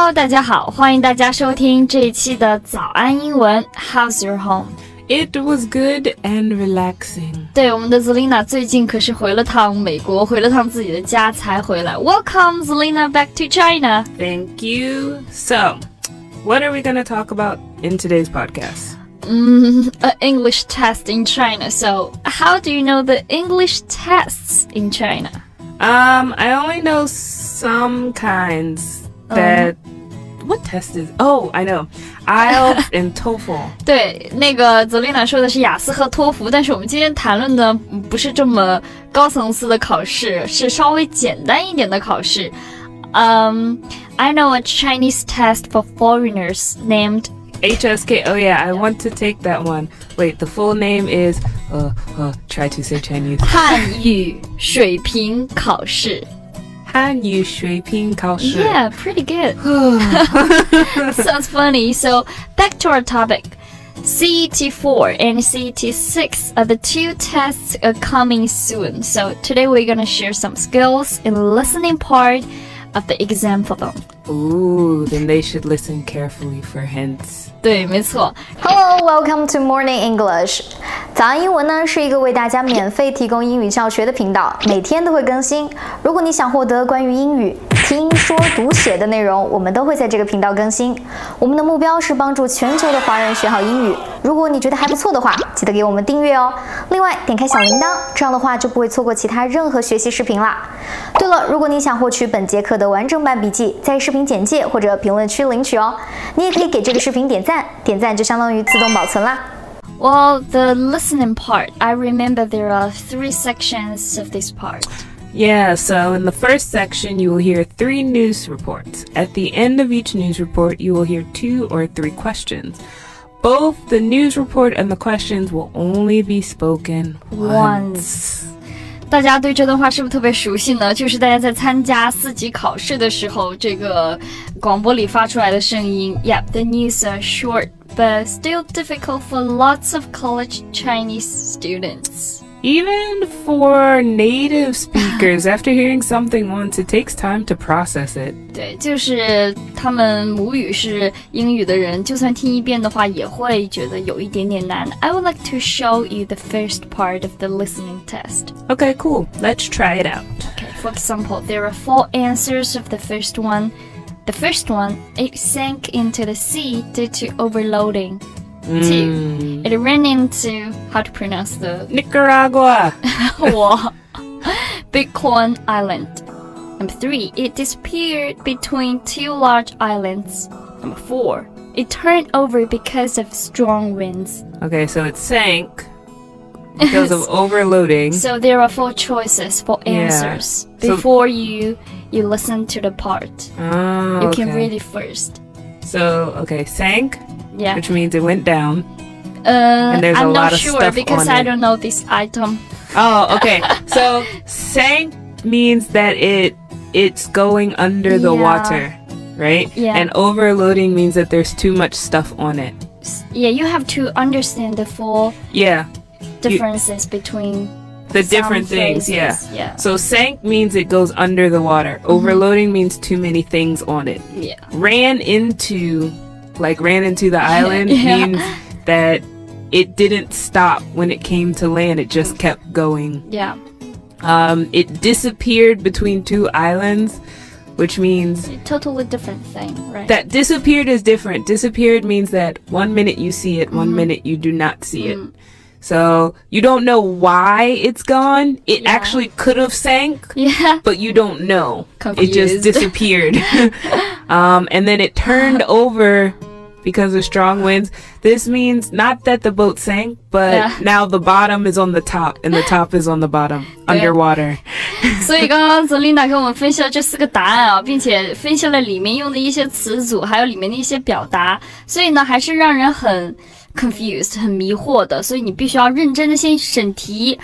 Hello， 大家好，欢迎大家收听这一期的早安英文。How's your home? It was good and relaxing. 对，我们的 Zelina 最近可是回了趟美国，回了趟自己的家才回来。Welcome, Zelina, back to China. Thank you. So, what are we going to talk about in today's podcast? An English test in China. So, how do you know the English tests in China? I only know some kinds that... What test is... Oh, I know. IELTS and TOEFL. 对，那个 Zelina 说的是雅思和托福，但是我们今天谈论的不是这么高层次的考试，是稍微简单一点的考试。I know a Chinese test for foreigners named HSK. Oh yeah, I want to take that one. Wait, the full name is try to say Chinese. 汉语水平考试。汉语水平考试. Yeah, pretty good. Sounds funny. So, back to our topic. CET4 and CET6 are the two tests coming soon. So, today we're going to share some skills in the listening part of the exam for them. Ooh, then they should listen carefully for hints. 对，没错。Hello, welcome to Morning English. 早安英文呢是一个为大家免费提供英语教学的频道，每天都会更新。如果你想获得关于英语听说读写的内容，我们都会在这个频道更新。我们的目标是帮助全球的华人学好英语。如果你觉得还不错的话，记得给我们订阅哦。另外，点开小铃铛，这样的话就不会错过其他任何学习视频啦。对了，如果你想获取本节课的完整版笔记，在视频简介或者评论区领取哦。你也可以给这个视频点赞，点赞就相当于自动保存啦。Well, the listening part, I remember there are 3 sections of this part. Yeah, so in the first section, you will hear 3 news reports. At the end of each news report, you will hear 2 or 3 questions. Both the news report and the questions will only be spoken once. 大家对这段话是不是特别熟悉呢？就是大家在参加4级考试的时候，这个广播里发出来的声音。Yeah, the news are short, but still difficult for lots of college Chinese students. Even for native speakers, after hearing something once, it takes time to process it. 对，就是他们母语是英语的人，就算听一遍的话，也会觉得有一点点难。I would like to show you the first part of the listening test. Okay, cool. Let's try it out. Okay, for example, there are 4 answers of the first one. The first one, it sank into the sea due to overloading. 2, it ran into, how to pronounce the... Nicaragua. Bighorn Island. Number 3, it disappeared between 2 large islands. Number 4, it turned over because of strong winds. Okay, so it sank because of overloading. So there are 4 choices for answers before you listen to the part. Oh, you can read it first. So, okay, sank, yeah, which means it went down. And there's I'm a not lot of sure stuff because on I it. don't know this item. Oh, okay. So sank means that it's going under the water, right? Yeah. And overloading means that there's too much stuff on it. Yeah, you have to understand the 4 differences between the different things. phrases. Yeah. So sank means it goes under the water. Overloading means too many things on it. Yeah. Ran into the island means that it didn't stop when it came to land. It just kept going. Yeah. It disappeared between 2 islands, which means... A totally different thing, right? That disappeared is different. Disappeared means that 1 minute you see it, 1 minute you do not see it. So you don't know why it's gone. It actually could have sank, but you don't know. Confused. It just disappeared. And then it turned over because of strong winds. This means not that the boat sank, but now the bottom is on the top and the top is on the bottom, underwater. 所以刚刚 Zelina 跟我们分析了这4个答案啊，并且分析了里面用的一些词组，还有里面的一些表达，所以呢还是让人很 confused 很迷惑的，所以你必须要认真的先审题，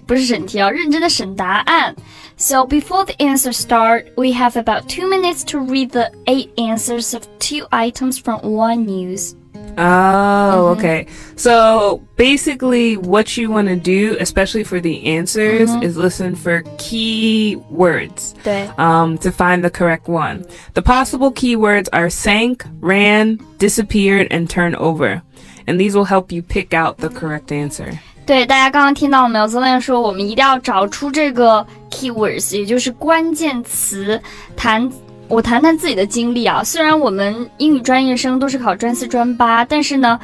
不是审题啊，认真的审答案。So before the answers start, we have about 2 minutes to read the 8 answers of 2 items from 1 news. Oh, okay. So basically what you want to do, especially for the answers, is listen for key words 对 to find the correct one. The possible keywords are sank, ran, disappeared, and turn over. And these will help you pick out the correct answer. 对，大家刚刚听到了没有？教练说我们一定要找出这个 keywords， 也就是关键词。我谈谈自己的经历啊，虽然我们英语专业生都是考专4、专8，但是呢，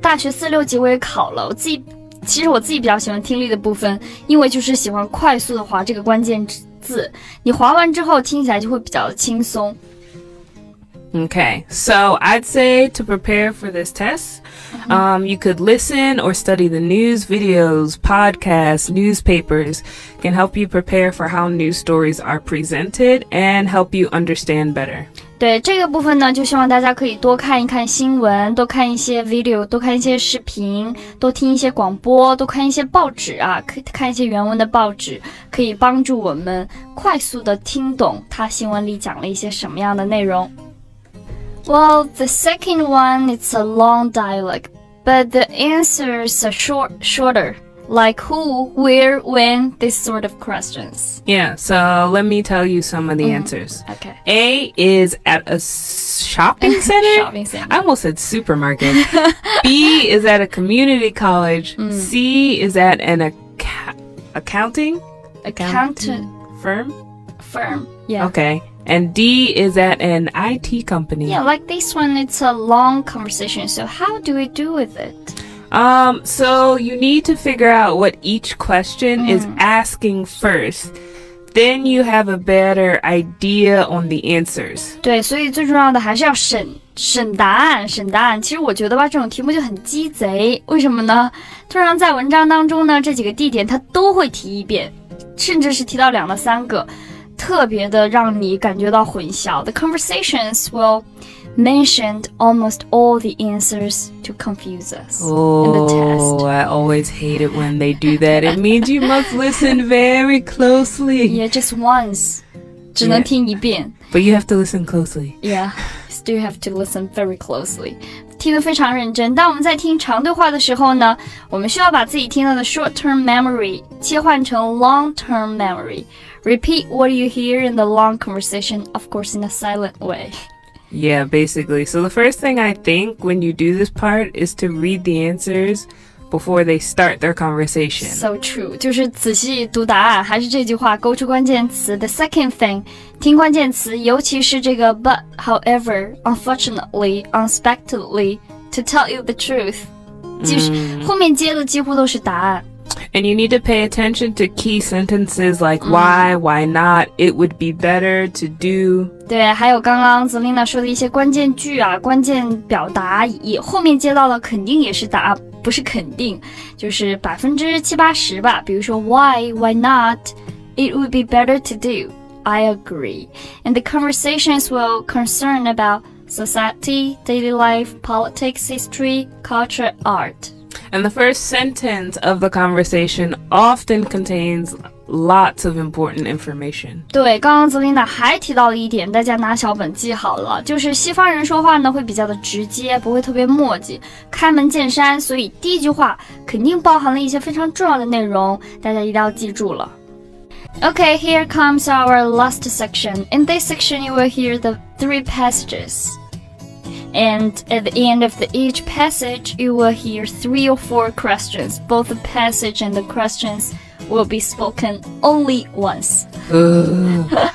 大学4、6级我也考了。其实我自己比较喜欢听力的部分，因为就是喜欢快速的划这个关键字，你划完之后听起来就会比较轻松。Okay, so I'd say to prepare for this test, you could listen or study the news, videos, podcasts, newspapers can help you prepare for how news stories are presented and help you understand better. 对，这个部分呢，就希望大家可以多看一看新闻，多看一些 video， 多看一些视频，多听一些广播，多看一些报纸啊，可以看一些原文的报纸，可以帮助我们快速的听懂它新闻里讲了一些什么样的内容。Well, the second one, it's a long dialogue, but the answers are shorter, like who, where, when, this sort of questions. Yeah, so let me tell you some of the answers. Okay. A is at a shopping center? Shopping center. I almost said supermarket. B is at a community college. C is at an accounting firm? Firm, yeah. Okay. And D is at an IT company. Yeah, like this one, it's a long conversation. So how do we do with it? So you need to figure out what each question is asking first. Then you have a better idea on the answers. 对，所以最重要的还是要审答案。其实我觉得吧，这种题目就很鸡贼。为什么呢？通常在文章当中呢，这几个地点它都会提一遍，甚至是提到2到3个。特别的让你感觉到混淆。The conversations will mention almost all the answers to confuse us in the test. Oh, I always hate it when they do that. It means you must listen very closely. Yeah, just once. 只能听一遍。But you have to listen closely. Yeah, still have to listen very closely. 听得非常认真。当我们在听长对话的时候呢，我们需要把自己听到的 short-term memory 切换成 long-term memory。Repeat what you hear in the long conversation, of course, in a silent way. Yeah, basically. So the first thing I think when you do this part is to read the answers before they start their conversation. So true. 就是仔细读答案，还是这句话，勾出关键词。The second thing, 听关键词，尤其是这个 but, however, unfortunately, unexpectedly, to tell you the truth. 就是后面接的几乎都是答案。And you need to pay attention to key sentences like why not, it would be better to do. 对，还有刚刚Zelina说的一些关键句啊，关键表达，以后面接到的肯定也是答，不是肯定，就是70%、80%吧。比如说 why not, it would be better to do. I agree. And the conversations will concern about society, daily life, politics, history, culture, art. And the first sentence of the conversation often contains lots of important information. 对，刚刚Zelina还提到了一点，大家拿小本记好了，就是西方人说话呢会比较的直接，不会特别磨叽，开门见山，所以第一句话肯定包含了一些非常重要的内容，大家一定要记住了。Okay, here comes our last section. In this section, you will hear the 3 passages.And at the end of each passage, you will hear 3 or 4 questions. Both the passage and the questions will be spoken only once.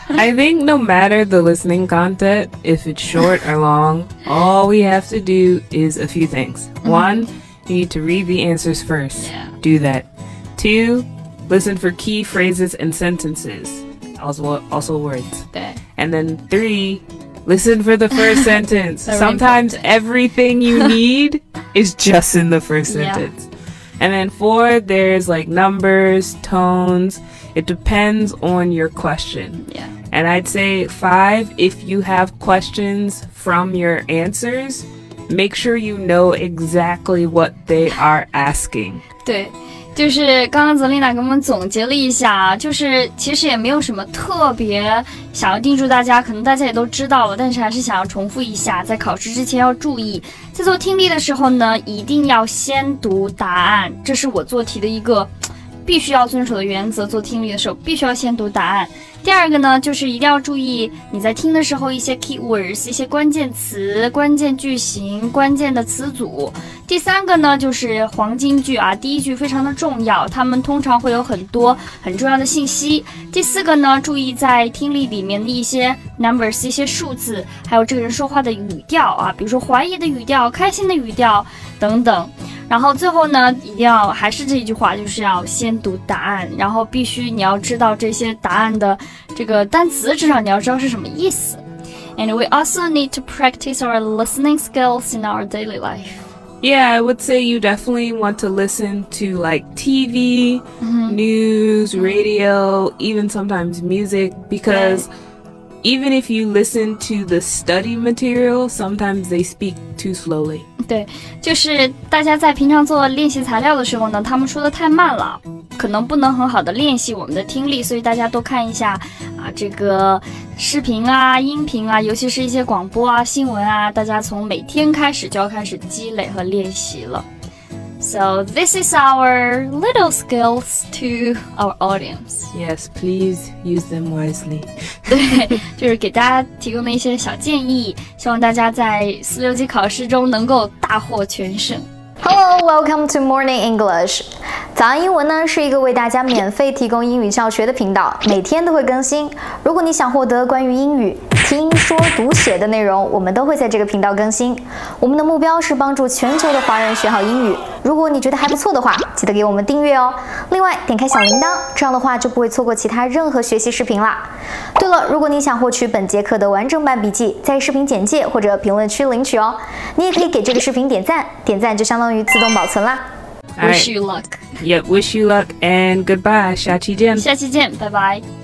I think no matter the listening content, if it's short or long, all we have to do is a few things. 1, you need to read the answers first. Yeah. Do that. 2, listen for key phrases and sentences, also words. 对。 And then 3,Listen for the first sentence. Sometimes everything you need is just in the first sentence. And then 4, there's like numbers, tones. It depends on your question. Yeah. And I'd say 5, if you have questions from your answers, make sure you know exactly what they are asking. 对，就是刚刚泽琳娜给我们总结了一下，就是其实也没有什么特别想要叮嘱大家，可能大家也都知道了，但是还是想要重复一下，在考试之前要注意，在做听力的时候呢，一定要先读答案，这是我做题的一个必须要遵守的原则，做听力的时候必须要先读答案。第二个呢，就是一定要注意你在听的时候一些 keywords， 一些关键词、关键句型、关键的词组。第三个呢，就是黄金句啊，第一句非常的重要，它们通常会有很多很重要的信息。第四个呢，注意在听力里面的一些 numbers， 一些数字，还有这个人说话的语调啊，比如说怀疑的语调、开心的语调等等。然后最后呢，一定要还是这一句话，就是要先读答案，然后必须你要知道这些答案的这个单词，至少你要知道是什么意思。And we also need to practice our listening skills in our daily life. Yeah, I would say you definitely want to listen to like TV, news, radio, even sometimes music, because even if you listen to the study material, sometimes they speak too slowly. 对，就是大家在平常做练习材料的时候呢，他们说的太慢了，可能不能很好的练习我们的听力，所以大家多看一下啊，这个视频啊、音频啊，尤其是一些广播啊、新闻啊，大家从每天开始就要开始积累和练习了。So this is our little skills to our audience. Yes, please use them wisely. 对，就是给大家提供的一些小建议，希望大家在4、6级考试中能够大获全胜。Hello, welcome to Morning English. 早安英文呢是一个为大家免费提供英语教学的频道，每天都会更新。如果你想获得关于英语听说读写的内容，我们都会在这个频道更新。我们的目标是帮助全球的华人学好英语。如果你觉得还不错的话，记得给我们订阅哦。另外，点开小铃铛，这样的话就不会错过其他任何学习视频啦。对了，如果你想获取本节课的完整版笔记，在视频简介或者评论区领取哦。你也可以给这个视频点赞，点赞就相当于自动保存啦。Wish you luck. Yep, wish you luck and goodbye. 下期见。下期见，拜拜。